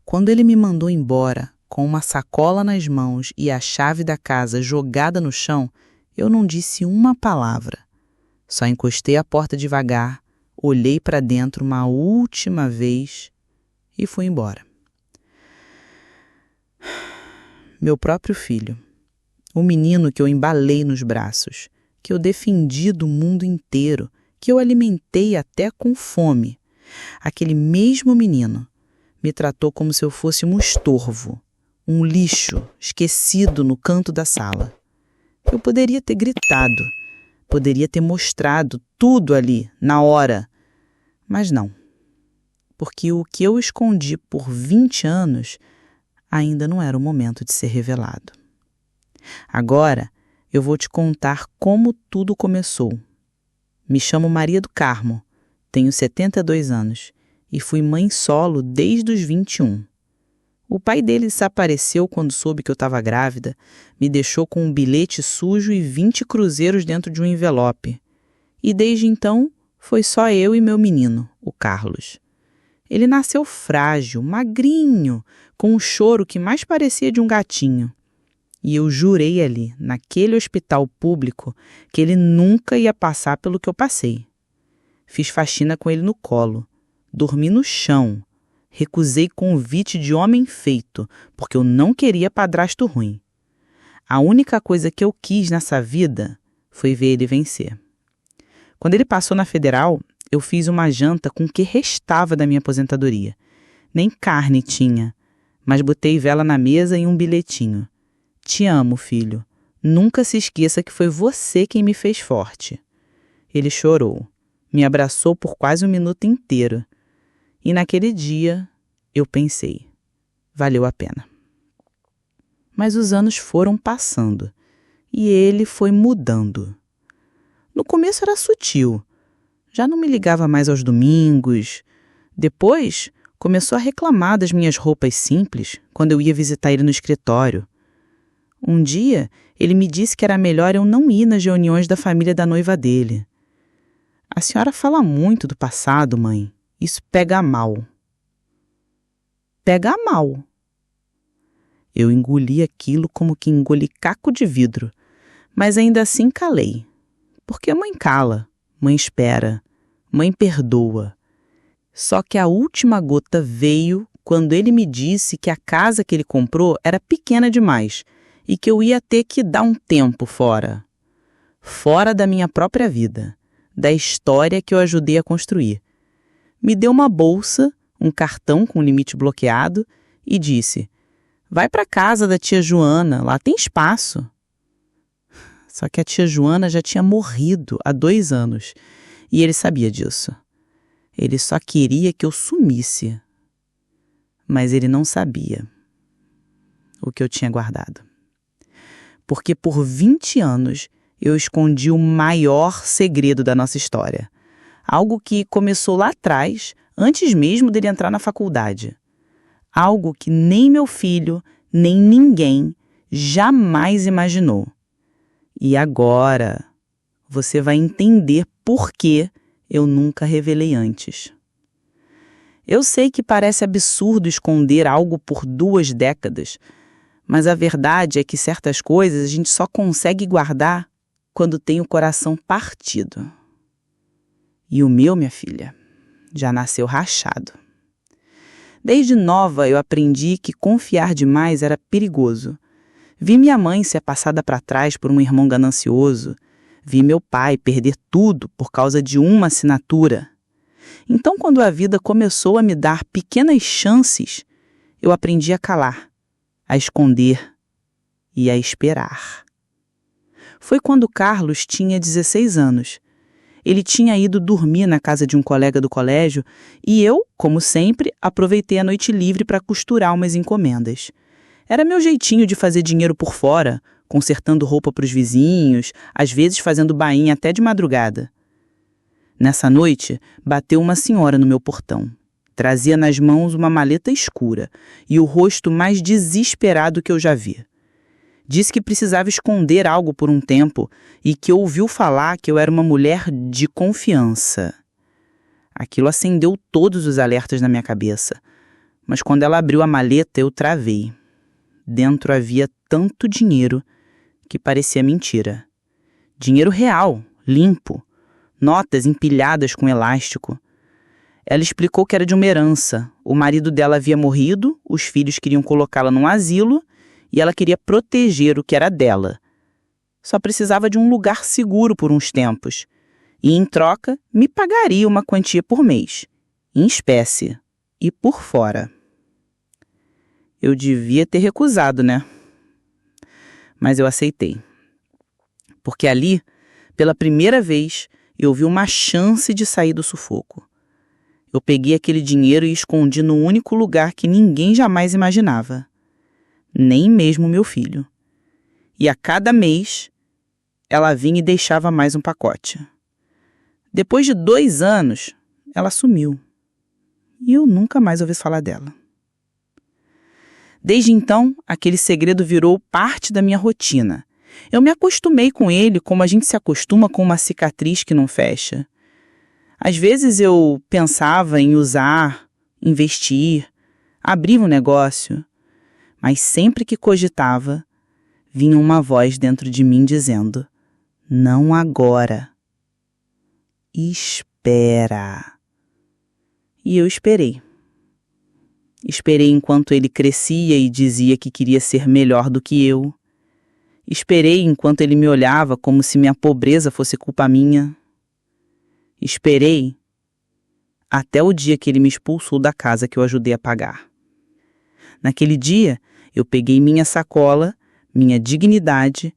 Quando ele me mandou embora, com uma sacola nas mãos e a chave da casa jogada no chão, eu não disse uma palavra. Só encostei a porta devagar, olhei para dentro uma última vez e fui embora. Meu próprio filho, o menino que eu embalei nos braços, que eu defendi do mundo inteiro, que eu alimentei até com fome. Aquele mesmo menino me tratou como se eu fosse um estorvo, um lixo esquecido no canto da sala. Eu poderia ter gritado, poderia ter mostrado tudo ali, na hora, mas não. Porque o que eu escondi por 20 anos ainda não era o momento de ser revelado. Agora eu vou te contar como tudo começou. Me chamo Maria do Carmo, tenho 72 anos e fui mãe solo desde os 21. O pai dele desapareceu quando soube que eu estava grávida, me deixou com um bilhete sujo e 20 cruzeiros dentro de um envelope. E desde então foi só eu e meu menino, o Carlos. Ele nasceu frágil, magrinho, com um choro que mais parecia de um gatinho. E eu jurei ali, naquele hospital público, que ele nunca ia passar pelo que eu passei. Fiz faxina com ele no colo, dormi no chão, recusei convite de homem feito, porque eu não queria padrasto ruim. A única coisa que eu quis nessa vida foi ver ele vencer. Quando ele passou na Federal, eu fiz uma janta com o que restava da minha aposentadoria. Nem carne tinha, mas botei vela na mesa e um bilhetinho. Te amo, filho. Nunca se esqueça que foi você quem me fez forte. Ele chorou. Me abraçou por quase um minuto inteiro. E naquele dia, eu pensei, valeu a pena. Mas os anos foram passando e ele foi mudando. No começo era sutil. Já não me ligava mais aos domingos. Depois, começou a reclamar das minhas roupas simples quando eu ia visitar ele no escritório. Um dia, ele me disse que era melhor eu não ir nas reuniões da família da noiva dele. A senhora fala muito do passado, mãe. Isso pega mal. Pega mal. Eu engoli aquilo como que engoli caco de vidro, mas ainda assim calei. Porque mãe cala, mãe espera, mãe perdoa. Só que a última gota veio quando ele me disse que a casa que ele comprou era pequena demais e que eu ia ter que dar um tempo fora. Fora da minha própria vida, da história que eu ajudei a construir. Me deu uma bolsa, um cartão com limite bloqueado e disse: vai para casa da tia Joana, lá tem espaço. Só que a tia Joana já tinha morrido há 2 anos e ele sabia disso. Ele só queria que eu sumisse. Mas ele não sabia o que eu tinha guardado. Porque por 20 anos eu escondi o maior segredo da nossa história. Algo que começou lá atrás, antes mesmo dele entrar na faculdade. Algo que nem meu filho, nem ninguém jamais imaginou. E agora você vai entender por que eu nunca revelei antes. Eu sei que parece absurdo esconder algo por 2 décadas, mas a verdade é que certas coisas a gente só consegue guardar quando tem o coração partido. E o meu, minha filha, já nasceu rachado. Desde nova eu aprendi que confiar demais era perigoso. Vi minha mãe ser passada para trás por um irmão ganancioso. Vi meu pai perder tudo por causa de uma assinatura. Então, quando a vida começou a me dar pequenas chances, eu aprendi a calar, a esconder e a esperar. Foi quando Carlos tinha 16 anos. Ele tinha ido dormir na casa de um colega do colégio e eu, como sempre, aproveitei a noite livre para costurar umas encomendas. Era meu jeitinho de fazer dinheiro por fora, consertando roupa para os vizinhos, às vezes fazendo bainha até de madrugada. Nessa noite, bateu uma senhora no meu portão. Trazia nas mãos uma maleta escura e o rosto mais desesperado que eu já vi. Disse que precisava esconder algo por um tempo e que ouviu falar que eu era uma mulher de confiança. Aquilo acendeu todos os alertas na minha cabeça. Mas quando ela abriu a maleta, eu travei. Dentro havia tanto dinheiro que parecia mentira. Dinheiro real, limpo, notas empilhadas com elástico. Ela explicou que era de uma herança. O marido dela havia morrido, os filhos queriam colocá-la num asilo e ela queria proteger o que era dela. Só precisava de um lugar seguro por uns tempos. E, em troca, me pagaria uma quantia por mês, em espécie e por fora. Eu devia ter recusado, né? Mas eu aceitei. Porque ali, pela primeira vez, eu vi uma chance de sair do sufoco. Eu peguei aquele dinheiro e escondi no único lugar que ninguém jamais imaginava. Nem mesmo meu filho. E a cada mês, ela vinha e deixava mais um pacote. Depois de 2 anos, ela sumiu. E eu nunca mais ouvi falar dela. Desde então, aquele segredo virou parte da minha rotina. Eu me acostumei com ele como a gente se acostuma com uma cicatriz que não fecha. Às vezes eu pensava em usar, investir, abrir um negócio, mas sempre que cogitava, vinha uma voz dentro de mim dizendo: não agora. Espera. E eu esperei. Esperei enquanto ele crescia e dizia que queria ser melhor do que eu. Esperei enquanto ele me olhava como se minha pobreza fosse culpa minha. Esperei até o dia que ele me expulsou da casa que eu ajudei a pagar. Naquele dia, eu peguei minha sacola, minha dignidade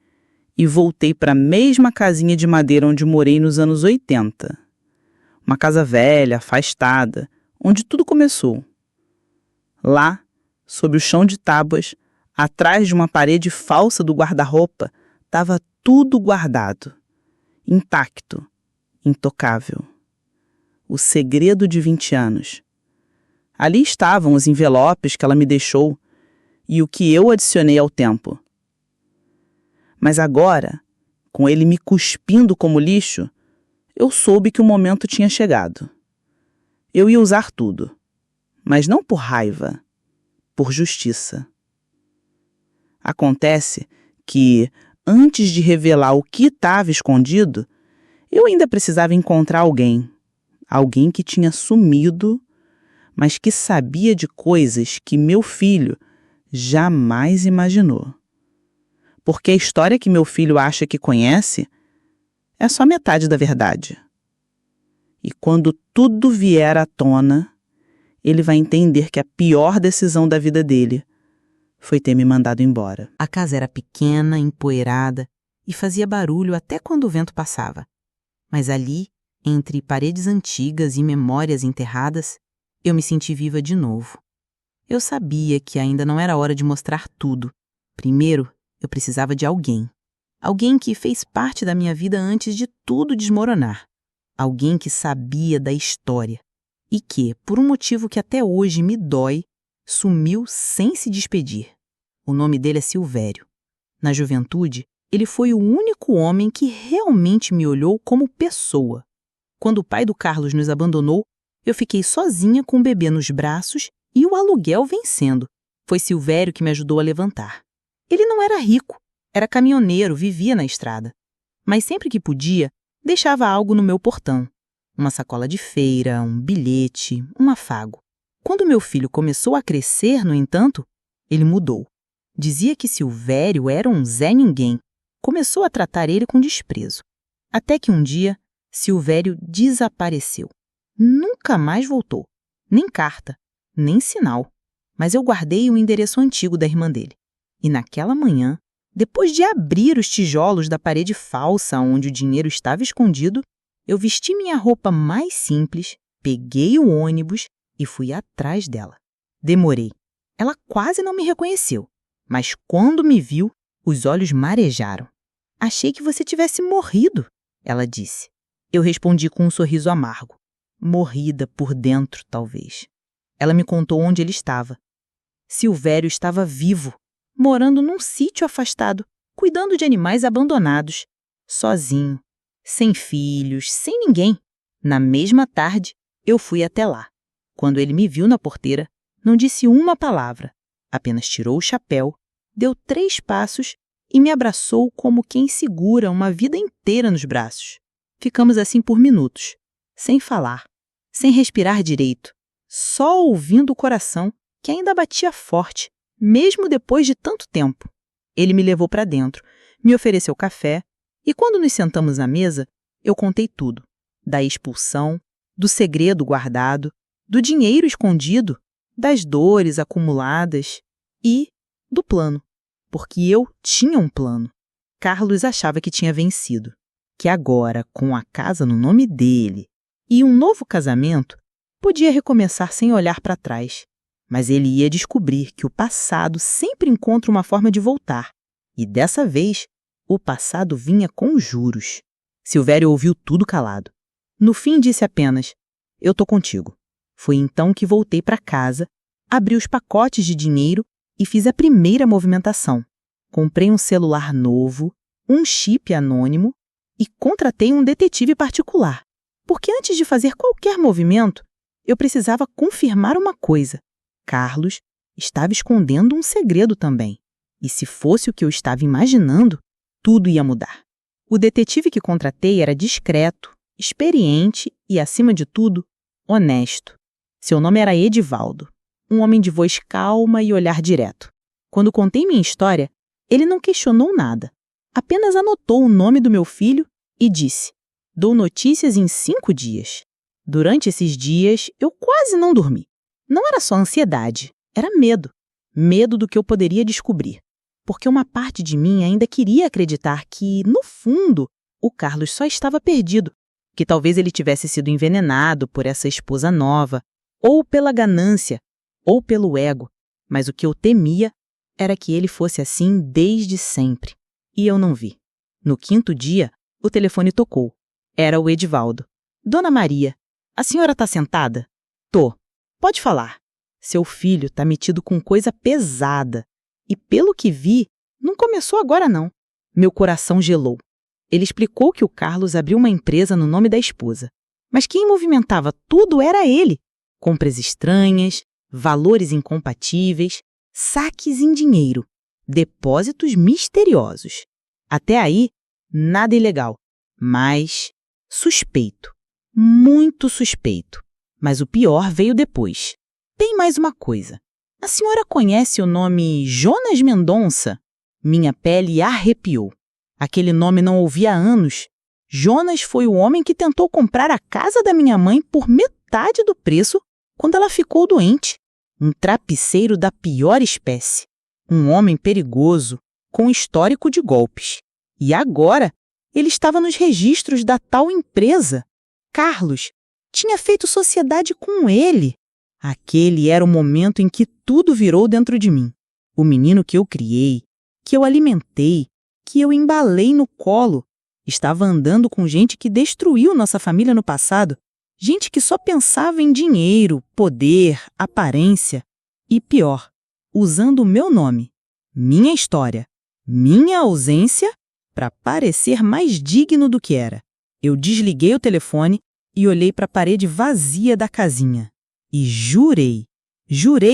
e voltei para a mesma casinha de madeira onde morei nos anos 80. Uma casa velha, afastada, onde tudo começou. Lá, sob o chão de tábuas, atrás de uma parede falsa do guarda-roupa, estava tudo guardado, intacto, intocável. O segredo de 20 anos. Ali estavam os envelopes que ela me deixou e o que eu adicionei ao tempo. Mas agora, com ele me cuspindo como lixo, eu soube que o momento tinha chegado. Eu ia usar tudo, mas não por raiva, por justiça. Acontece que, antes de revelar o que estava escondido, eu ainda precisava encontrar alguém que tinha sumido, mas que sabia de coisas que meu filho jamais imaginou. Porque a história que meu filho acha que conhece é só metade da verdade. E quando tudo vier à tona, ele vai entender que a pior decisão da vida dele foi ter me mandado embora. A casa era pequena, empoeirada e fazia barulho até quando o vento passava. Mas ali, entre paredes antigas e memórias enterradas, eu me senti viva de novo. Eu sabia que ainda não era hora de mostrar tudo. Primeiro, eu precisava de alguém. Alguém que fez parte da minha vida antes de tudo desmoronar. Alguém que sabia da história. E que, por um motivo que até hoje me dói, sumiu sem se despedir. O nome dele é Silvério. Na juventude, ele foi o único homem que realmente me olhou como pessoa. Quando o pai do Carlos nos abandonou, eu fiquei sozinha com o bebê nos braços e o aluguel vencendo. Foi Silvério que me ajudou a levantar. Ele não era rico, era caminhoneiro, vivia na estrada. Mas sempre que podia, deixava algo no meu portão. Uma sacola de feira, um bilhete, um afago. Quando meu filho começou a crescer, no entanto, ele mudou. Dizia que Silvério era um Zé Ninguém. Começou a tratar ele com desprezo. Até que um dia, Silvério desapareceu. Nunca mais voltou. Nem carta, nem sinal. Mas eu guardei o endereço antigo da irmã dele. E naquela manhã, depois de abrir os tijolos da parede falsa onde o dinheiro estava escondido, eu vesti minha roupa mais simples, peguei o ônibus e fui atrás dela. Demorei. Ela quase não me reconheceu, mas quando me viu, os olhos marejaram. Achei que você tivesse morrido, ela disse. Eu respondi com um sorriso amargo. Morrida por dentro, talvez. Ela me contou onde ele estava. Silvério estava vivo, morando num sítio afastado, cuidando de animais abandonados, sozinho, sem filhos, sem ninguém. Na mesma tarde, eu fui até lá. Quando ele me viu na porteira, Não disse uma palavra, apenas tirou o chapéu, deu 3 passos e me abraçou como quem segura uma vida inteira nos braços. Ficamos assim por minutos, sem falar, sem respirar direito, só ouvindo o coração que ainda batia forte, mesmo depois de tanto tempo. Ele me levou para dentro, me ofereceu café e quando nos sentamos na mesa, eu contei tudo, da expulsão, do segredo guardado, do dinheiro escondido, das dores acumuladas e do plano, porque eu tinha um plano. Carlos achava que tinha vencido, que agora, com a casa no nome dele e um novo casamento, podia recomeçar sem olhar para trás. Mas ele ia descobrir que o passado sempre encontra uma forma de voltar. E dessa vez, o passado vinha com juros. Silvério ouviu tudo calado. No fim, disse apenas, eu tô contigo. Foi então que voltei para casa, abri os pacotes de dinheiro e fiz a primeira movimentação. Comprei um celular novo, um chip anônimo e contratei um detetive particular. Porque antes de fazer qualquer movimento, eu precisava confirmar uma coisa. Carlos estava escondendo um segredo também. E se fosse o que eu estava imaginando, tudo ia mudar. O detetive que contratei era discreto, experiente e, acima de tudo, honesto. Seu nome era Edivaldo, um homem de voz calma e olhar direto. Quando contei minha história, ele não questionou nada. Apenas anotou o nome do meu filho e disse, dou notícias em 5 dias. Durante esses dias, eu quase não dormi. Não era só ansiedade, era medo. Medo do que eu poderia descobrir. Porque uma parte de mim ainda queria acreditar que, no fundo, o Carlos só estava perdido. Que talvez ele tivesse sido envenenado por essa esposa nova, ou pela ganância, ou pelo ego. Mas o que eu temia era que ele fosse assim desde sempre. E eu não vi. No 5º dia, o telefone tocou. Era o Edivaldo. Dona Maria, a senhora está sentada? Tô. Pode falar. Seu filho está metido com coisa pesada. E pelo que vi, não começou agora não. Meu coração gelou. Ele explicou que o Carlos abriu uma empresa no nome da esposa. Mas quem movimentava tudo era ele. Compras estranhas, valores incompatíveis, saques em dinheiro, depósitos misteriosos. Até aí, nada ilegal, mas suspeito. Muito suspeito. Mas o pior veio depois. Tem mais uma coisa. A senhora conhece o nome Jonas Mendonça? Minha pele arrepiou. Aquele nome não ouvi há anos. Jonas foi o homem que tentou comprar a casa da minha mãe por metade do preço quando ela ficou doente. Um trapiceiro da pior espécie. Um homem perigoso, com histórico de golpes. E agora, ele estava nos registros da tal empresa. Carlos tinha feito sociedade com ele. Aquele era o momento em que tudo virou dentro de mim. O menino que eu criei, que eu alimentei, que eu embalei no colo, estava andando com gente que destruiu nossa família no passado. Gente que só pensava em dinheiro, poder, aparência. E pior, usando o meu nome, minha história, minha ausência, para parecer mais digno do que era. Eu desliguei o telefone e olhei para a parede vazia da casinha. E jurei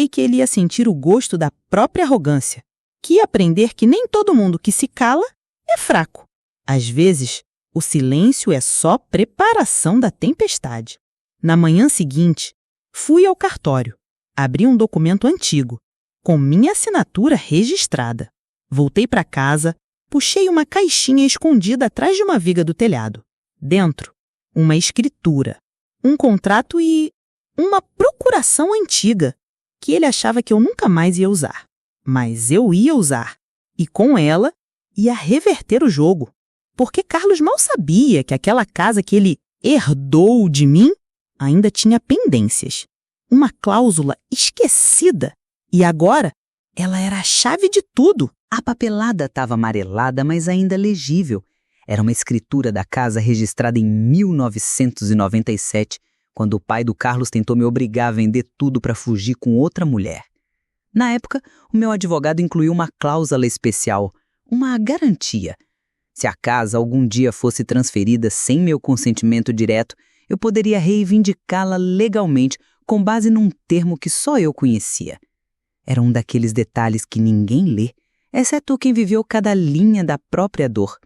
que ele ia sentir o gosto da própria arrogância, que ia aprender que nem todo mundo que se cala é fraco. Às vezes, o silêncio é só preparação da tempestade. Na manhã seguinte, fui ao cartório, abri um documento antigo, com minha assinatura registrada. Voltei para casa, puxei uma caixinha escondida atrás de uma viga do telhado. Dentro, uma escritura, um contrato e uma procuração antiga, que ele achava que eu nunca mais ia usar. Mas eu ia usar, e com ela ia reverter o jogo. Porque Carlos mal sabia que aquela casa que ele herdou de mim ainda tinha pendências. Uma cláusula esquecida. E agora, ela era a chave de tudo. A papelada estava amarelada, mas ainda legível. Era uma escritura da casa registrada em 1997, quando o pai do Carlos tentou me obrigar a vender tudo para fugir com outra mulher. Na época, o meu advogado incluiu uma cláusula especial, uma garantia. Se a casa algum dia fosse transferida sem meu consentimento direto, eu poderia reivindicá-la legalmente com base num termo que só eu conhecia. Era um daqueles detalhes que ninguém lê, exceto quem viveu cada linha da própria dor.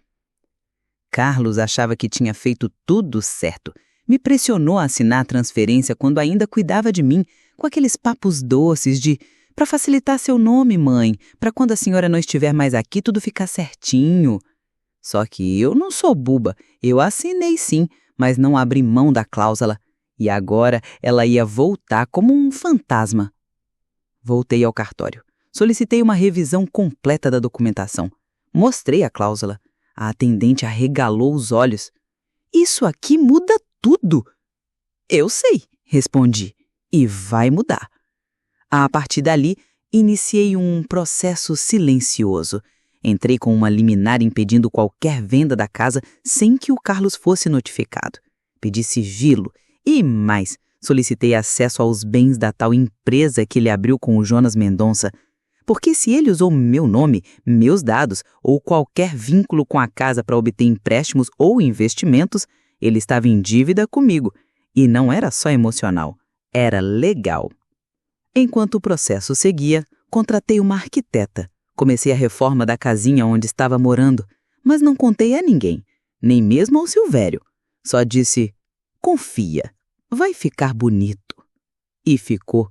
Carlos achava que tinha feito tudo certo. Me pressionou a assinar a transferência quando ainda cuidava de mim, com aqueles papos doces de "para facilitar seu nome, mãe, para quando a senhora não estiver mais aqui tudo ficar certinho". Só que eu não sou boba, eu assinei sim, mas não abri mão da cláusula. E agora ela ia voltar como um fantasma. Voltei ao cartório. Solicitei uma revisão completa da documentação. Mostrei a cláusula. A atendente arregalou os olhos. "Isso aqui muda tudo." "Eu sei", respondi, "e vai mudar." A partir dali, iniciei um processo silencioso. Entrei com uma liminar impedindo qualquer venda da casa sem que o Carlos fosse notificado. Pedi sigilo e mais, solicitei acesso aos bens da tal empresa que ele abriu com o Jonas Mendonça. Porque se ele usou meu nome, meus dados ou qualquer vínculo com a casa para obter empréstimos ou investimentos, ele estava em dívida comigo. E não era só emocional, era legal. Enquanto o processo seguia, contratei uma arquiteta. Comecei a reforma da casinha onde estava morando, mas não contei a ninguém, nem mesmo ao Silvério. Só disse: "Confia, vai ficar bonito." E ficou.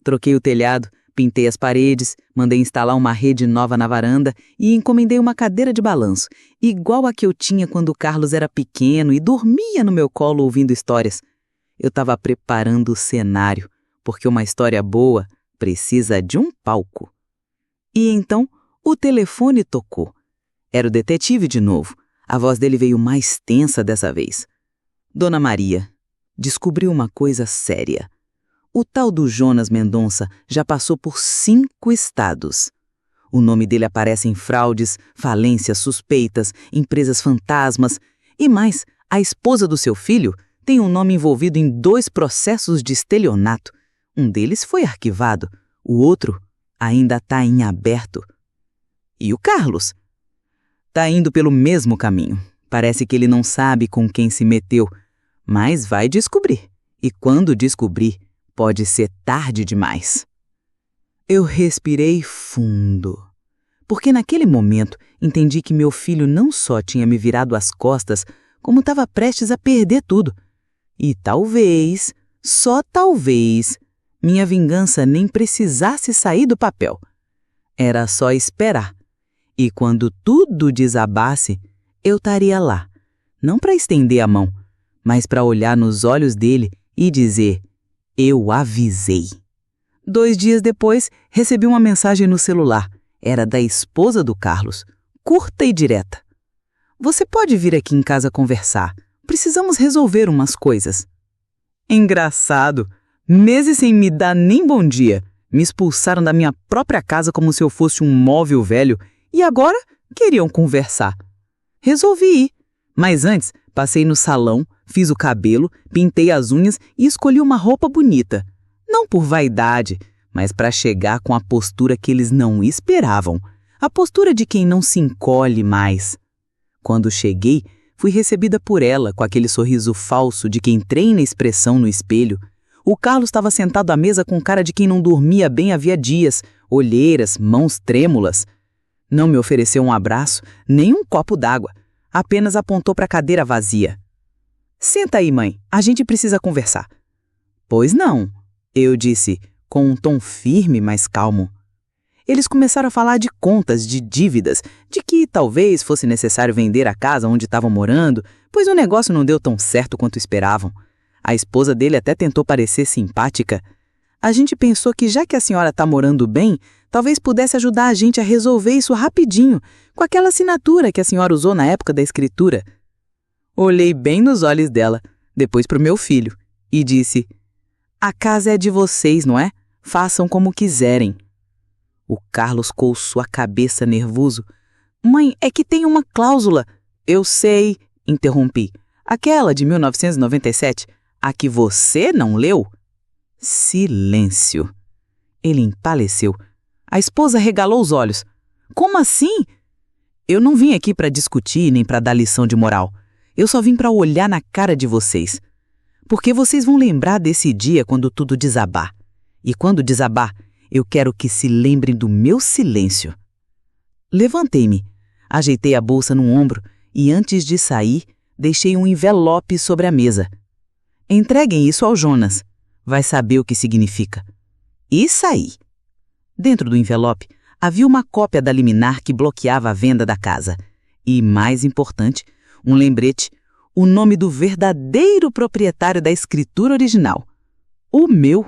Troquei o telhado, pintei as paredes, mandei instalar uma rede nova na varanda e encomendei uma cadeira de balanço, igual a que eu tinha quando o Carlos era pequeno e dormia no meu colo ouvindo histórias. Eu estava preparando o cenário, porque uma história boa precisa de um palco. E então o telefone tocou. Era o detetive de novo. A voz dele veio mais tensa dessa vez. "Dona Maria, descobri uma coisa séria. O tal do Jonas Mendonça já passou por 5 estados. O nome dele aparece em fraudes, falências suspeitas, empresas fantasmas e mais, a esposa do seu filho tem um nome envolvido em 2 processos de estelionato. Um deles foi arquivado, o outro ainda está em aberto. E o Carlos? Tá indo pelo mesmo caminho. Parece que ele não sabe com quem se meteu, mas vai descobrir. E quando descobrir, pode ser tarde demais." Eu respirei fundo, porque naquele momento entendi que meu filho não só tinha me virado as costas, como estava prestes a perder tudo. E talvez, só talvez, minha vingança nem precisasse sair do papel. Era só esperar. E quando tudo desabasse, eu estaria lá, não para estender a mão, mas para olhar nos olhos dele e dizer: "Eu avisei." 2 dias depois, recebi uma mensagem no celular. Era da esposa do Carlos, curta e direta. "Você pode vir aqui em casa conversar. Precisamos resolver umas coisas." Engraçado. Meses sem me dar nem bom dia. Me expulsaram da minha própria casa como se eu fosse um móvel velho e agora queriam conversar. Resolvi ir. Mas antes, passei no salão, fiz o cabelo, pintei as unhas e escolhi uma roupa bonita. Não por vaidade, mas para chegar com a postura que eles não esperavam. A postura de quem não se encolhe mais. Quando cheguei, fui recebida por ela com aquele sorriso falso de quem treina expressão no espelho. O Carlos estava sentado à mesa com cara de quem não dormia bem havia dias, olheiras, mãos trêmulas. Não me ofereceu um abraço, nem um copo d'água. Apenas apontou para a cadeira vazia. "Senta aí, mãe, a gente precisa conversar." "Pois não," eu disse, com um tom firme, mas calmo. Eles começaram a falar de contas, de dívidas, de que talvez fosse necessário vender a casa onde estavam morando, pois o negócio não deu tão certo quanto esperavam. A esposa dele até tentou parecer simpática. "A gente pensou que já que a senhora está morando bem, talvez pudesse ajudar a gente a resolver isso rapidinho, com aquela assinatura que a senhora usou na época da escritura." Olhei bem nos olhos dela, depois para o meu filho, e disse: "A casa é de vocês, não é? Façam como quiserem." O Carlos coçou a cabeça nervoso. "Mãe, é que tem uma cláusula." "Eu sei," interrompi. "Aquela de 1997, a que você não leu?" Silêncio. Ele empaleceu. A esposa regalou os olhos. "Como assim?" "Eu não vim aqui para discutir nem para dar lição de moral. Eu só vim para olhar na cara de vocês. Porque vocês vão lembrar desse dia quando tudo desabar. E quando desabar, eu quero que se lembrem do meu silêncio. Levantei-me, ajeitei a bolsa no ombro e antes de sair, deixei um envelope sobre a mesa. Entreguem isso ao Jonas. Vai saber o que significa. E saí. Dentro do envelope, havia uma cópia da liminar que bloqueava a venda da casa. E, mais importante, um lembrete, o nome do verdadeiro proprietário da escritura original. O meu.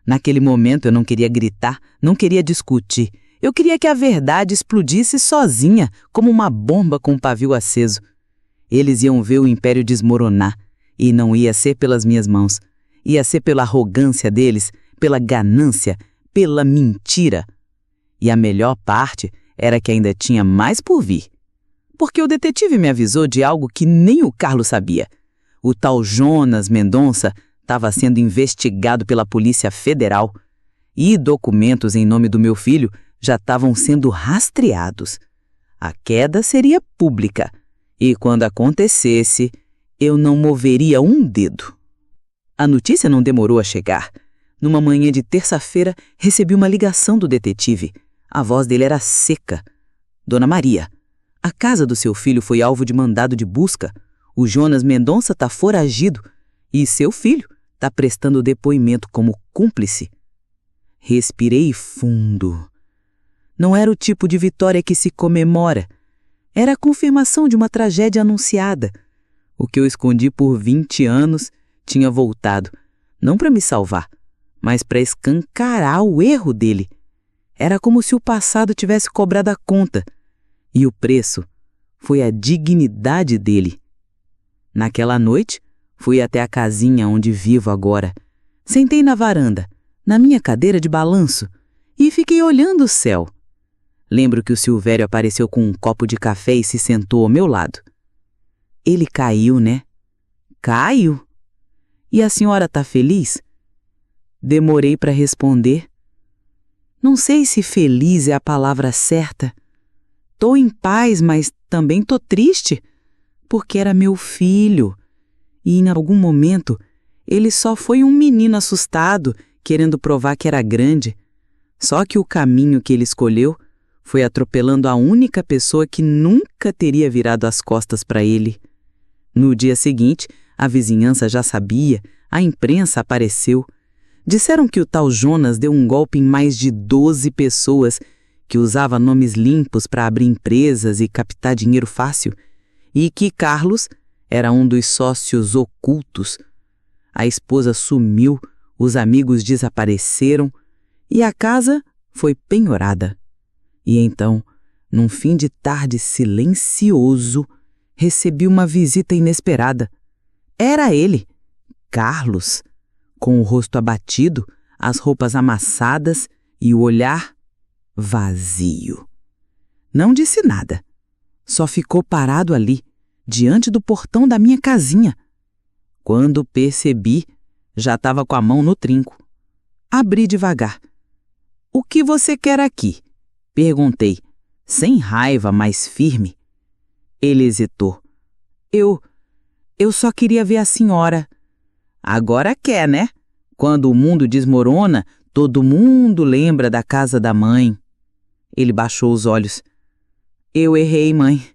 Naquele momento eu não queria gritar, não queria discutir. Eu queria que a verdade explodisse sozinha, como uma bomba com um pavio aceso. Eles iam ver o império desmoronar, e não ia ser pelas minhas mãos. Ia ser pela arrogância deles, pela ganância, pela mentira. E a melhor parte era que ainda tinha mais por vir. Porque o detetive me avisou de algo que nem o Carlos sabia. O tal Jonas Mendonça estava sendo investigado pela Polícia Federal e documentos em nome do meu filho já estavam sendo rastreados. A queda seria pública e, quando acontecesse, eu não moveria um dedo. A notícia não demorou a chegar. Numa manhã de terça-feira, recebi uma ligação do detetive. A voz dele era seca. Dona Maria, a casa do seu filho foi alvo de mandado de busca. O Jonas Mendonça está foragido e seu filho está prestando depoimento como cúmplice. Respirei fundo. Não era o tipo de vitória que se comemora. Era a confirmação de uma tragédia anunciada. O que eu escondi por 20 anos tinha voltado, não para me salvar, mas para escancarar o erro dele. Era como se o passado tivesse cobrado a conta. E o preço foi a dignidade dele. Naquela noite, fui até a casinha onde vivo agora. Sentei na varanda, na minha cadeira de balanço, e fiquei olhando o céu. Lembro que o Silvério apareceu com um copo de café e se sentou ao meu lado. Ele caiu, né? Caiu? E a senhora tá feliz? Demorei para responder. Não sei se feliz é a palavra certa. Tô em paz, mas também tô triste, porque era meu filho. E em algum momento, ele só foi um menino assustado, querendo provar que era grande. Só que o caminho que ele escolheu foi atropelando a única pessoa que nunca teria virado as costas para ele. No dia seguinte, a vizinhança já sabia, a imprensa apareceu. Disseram que o tal Jonas deu um golpe em mais de 12 pessoas, que usava nomes limpos para abrir empresas e captar dinheiro fácil, e que Carlos era um dos sócios ocultos. A esposa sumiu, os amigos desapareceram e a casa foi penhorada. E então, num fim de tarde silencioso, recebi uma visita inesperada. Era ele, Carlos, com o rosto abatido, as roupas amassadas e o olhar vazio. Não disse nada. Só ficou parado ali, diante do portão da minha casinha. Quando percebi, já estava com a mão no trinco. Abri devagar. "O que você quer aqui?" Perguntei, sem raiva, mas firme. Ele hesitou. Eu só queria ver a senhora." "Agora quer, né? Quando o mundo desmorona, todo mundo lembra da casa da mãe." Ele baixou os olhos. "Eu errei, mãe.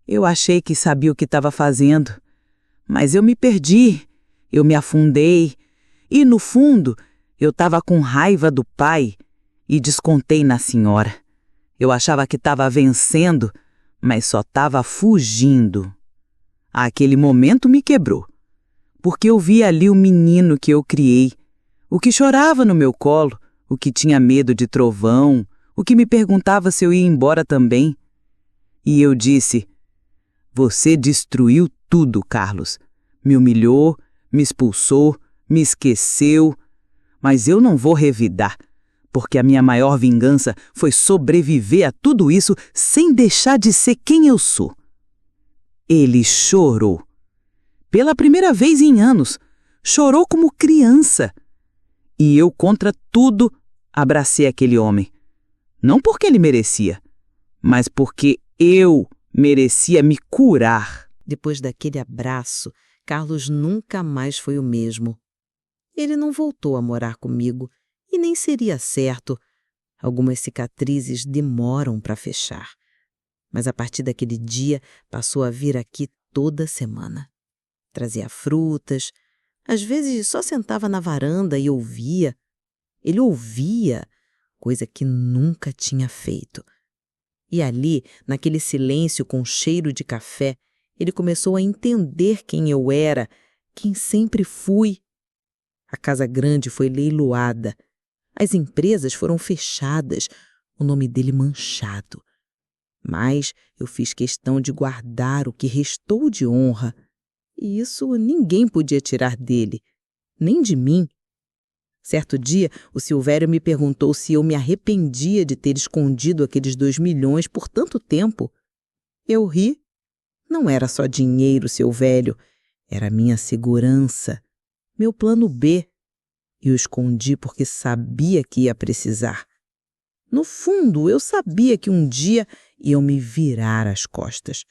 Eu achei que sabia o que estava fazendo. Mas eu me perdi, eu me afundei. E, no fundo, eu estava com raiva do pai e descontei na senhora. Eu achava que estava vencendo, mas só estava fugindo." Aquele momento me quebrou, porque eu vi ali o menino que eu criei, o que chorava no meu colo, o que tinha medo de trovão, o que me perguntava se eu ia embora também. E eu disse: "Você destruiu tudo, Carlos. Me humilhou, me expulsou, me esqueceu. Mas eu não vou revidar, porque a minha maior vingança foi sobreviver a tudo isso sem deixar de ser quem eu sou." Ele chorou. Pela primeira vez em anos, chorou como criança. E eu, contra tudo, abracei aquele homem. Não porque ele merecia, mas porque eu merecia me curar. Depois daquele abraço, Carlos nunca mais foi o mesmo. Ele não voltou a morar comigo e nem seria certo. Algumas cicatrizes demoram para fechar. Mas a partir daquele dia passou a vir aqui toda semana. Trazia frutas, às vezes só sentava na varanda e ouvia. Ele ouvia, coisa que nunca tinha feito. E ali, naquele silêncio com cheiro de café, ele começou a entender quem eu era, quem sempre fui. A casa grande foi leiloada. As empresas foram fechadas, o nome dele manchado. Mas eu fiz questão de guardar o que restou de honra. E isso ninguém podia tirar dele, nem de mim. Certo dia, o Silvério me perguntou se eu me arrependia de ter escondido aqueles 2 milhões por tanto tempo. Eu ri. Não era só dinheiro, Silvério, era minha segurança, meu plano B. Eu escondi porque sabia que ia precisar. No fundo, eu sabia que um dia iam me virar as costas.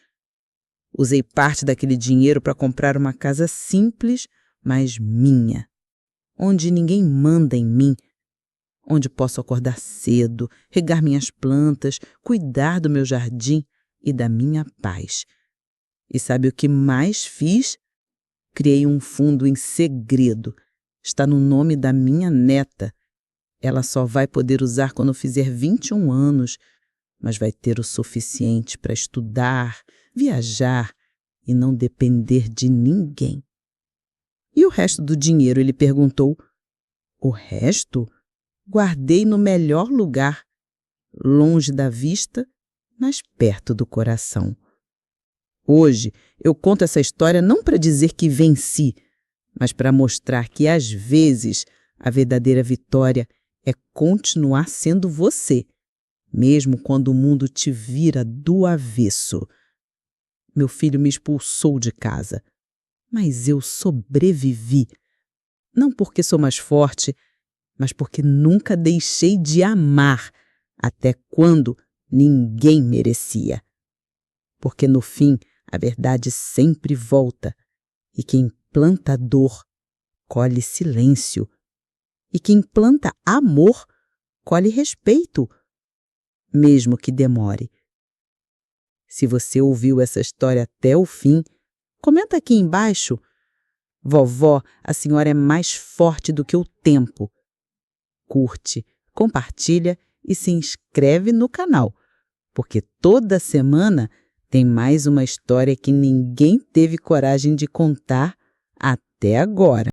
Usei parte daquele dinheiro para comprar uma casa simples, mas minha, onde ninguém manda em mim, onde posso acordar cedo, regar minhas plantas, cuidar do meu jardim e da minha paz. E sabe o que mais fiz? Criei um fundo em segredo. Está no nome da minha neta. Ela só vai poder usar quando fizer 21 anos, mas vai ter o suficiente para estudar, viajar e não depender de ninguém. E o resto do dinheiro, ele perguntou. O resto? Guardei no melhor lugar, longe da vista, mas perto do coração. Hoje, eu conto essa história não para dizer que venci, mas para mostrar que, às vezes, a verdadeira vitória é continuar sendo você, mesmo quando o mundo te vira do avesso. Meu filho me expulsou de casa, mas eu sobrevivi. Não porque sou mais forte, mas porque nunca deixei de amar, até quando ninguém merecia. Porque, no fim, a verdade sempre volta, e quem planta dor, colhe silêncio, e quem planta amor, colhe respeito, mesmo que demore. Se você ouviu essa história até o fim, comenta aqui embaixo. Vovó, a senhora é mais forte do que o tempo. Curte, compartilha e se inscreve no canal, porque toda semana tem mais uma história que ninguém teve coragem de contar até agora.